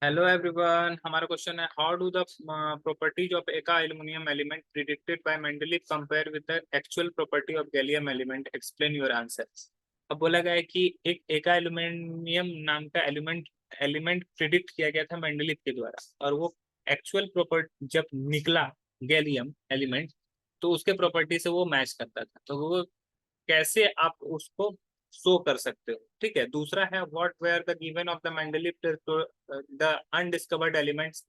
Hello everyone, हमारा question है how do the properties of eka aluminium element predicted by Mendeleev compare with the actual property of gallium element, explain your answer. अब बोला गया है कि एक एका एल्युमिनियम नाम का एलिमेंट एलिमेंट प्रिडिक्ट किया गया था मेंडलीव के द्वारा, और वो एक्चुअल प्रॉपर्टी जब निकला गैलियम एलिमेंट तो उसके प्रॉपर्टी से वो मैच करता था। तो वो कैसे आप उसको शो कर सकते हो। ठीक है, दूसरा है what were the given of the Mendeleev the undiscovered elements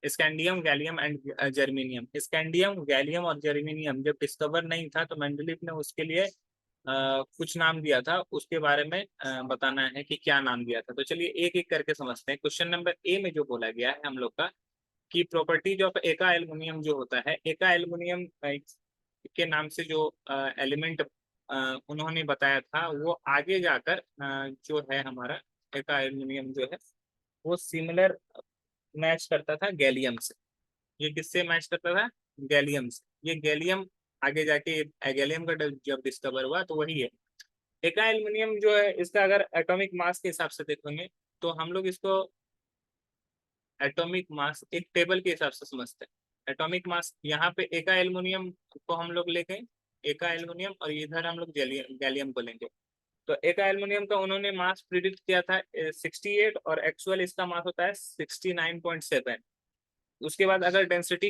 scandium gallium and germanium. Scandium gallium और जर्मेनियम जब डिस्कवर नहीं था तो मेंडलीव ने उसके लिए कुछ नाम दिया था, उसके बारे में बताना है कि क्या नाम दिया था। तो चलिए एक एक करके समझते हैं। क्वेश्चन नंबर ए में जो बोला गया है हम लोग का कि प्रॉपर्टीज ऑफ एका एल्युमिनियम जो होता है, एका एल्युमिनियम के नाम से जो एलिमेंट उन्होंने बताया था वो आगे जाकर जो है हमारा एका एल्युमिनियम जो है वो सिमिलर मैच करता था गैलियम से। ये किससे मैच करता था? गैलियम से। ये गैलियम आगे जाके गैलियम का जब डिस्कवर हुआ तो वही है। एका एल्युमिनियम जो है इसका अगर एटॉमिक मास के हिसाब से देखेंगे तो हम लोग इसको एटॉमिक मास एक टेबल के हिसाब से समझते हैं। एटॉमिक मास यहाँ पे एका एल्युमिनियम को हम लोग लेंगे, एका एल्युमिनियम, और इधर हम लोग गैलियम को लेंगे। तो एका एल्युमिनियम का उन्होंने मास प्रिडिक्ट किया था 68 और एक्चुअल इसका मास होता है 69.7। उसके बाद अगर डेंसिटी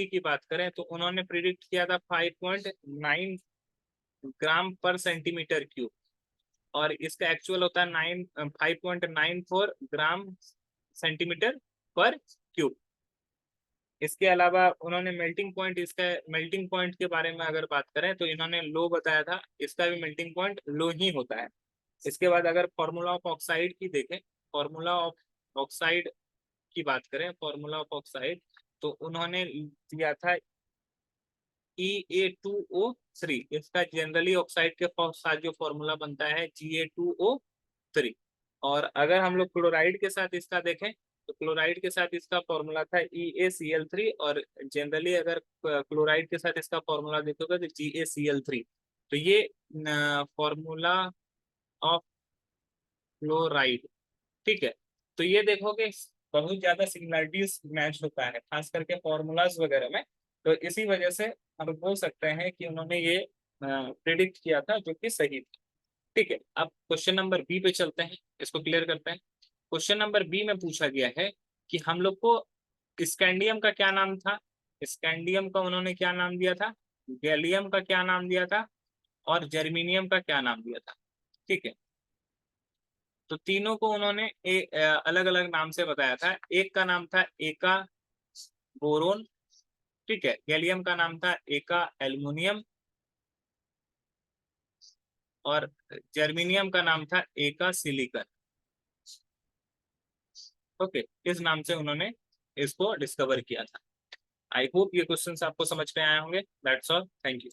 की बात करें तो उन्होंने प्रिडिक्ट किया था 5.9 ग्राम पर सेंटीमीटर क्यूब, और इसका एक्चुअल होता है 5.94 ग्राम सेंटीमीटर पर क्यूब। इसके अलावा उन्होंने मेल्टिंग पॉइंट, इसका मेल्टिंग पॉइंट के बारे में अगर बात करें तो इन्होंने लो बताया था, इसका भी मेल्टिंग पॉइंट लो ही होता है। इसके बाद अगर फॉर्मूला ऑफ ऑक्साइड की देखें, फॉर्मूला ऑफ ऑक्साइड की बात करें, फॉर्मूला ऑफ ऑक्साइड तो उन्होंने दिया था EA2O3। इसका जनरली ऑक्साइड के साथ जो फॉर्मूला बनता है Ga2O3। और अगर हम लोग क्लोराइड के साथ इसका देखें तो क्लोराइड के साथ इसका फॉर्मूला था EaCl3, और जनरली अगर क्लोराइड के साथ इसका फॉर्मूला देखोगे तो GaCl3। तो ये फॉर्मूला ऑफ क्लोराइड। ठीक है, तो ये देखोगे बहुत ज्यादा सिमिलरिटीज मैच होता है खास करके फॉर्मूलाज वगैरह में। तो इसी वजह से हम बोल सकते हैं कि उन्होंने ये प्रिडिक्ट किया था, जो कि सही था। ठीक है, अब क्वेश्चन नंबर बी पे चलते हैं, इसको क्लियर करते हैं। क्वेश्चन नंबर बी में पूछा गया है कि हम लोग को स्कैंडियम का क्या नाम था, स्कैंडियम का उन्होंने क्या नाम दिया था, गैलियम का क्या नाम दिया था, और जर्मेनियम का क्या नाम दिया था। ठीक है, तो तीनों को उन्होंने अलग अलग नाम से बताया था। एक का नाम था एका बोरोन, ठीक है, गैलियम का नाम था एका एल्युमिनियम, और जर्मेनियम का नाम था एका सिलिकन। ओके, इस नाम से उन्होंने इसको डिस्कवर किया था। आई होप ये क्वेश्चंस आपको समझ में आए होंगे। That's all, thank you.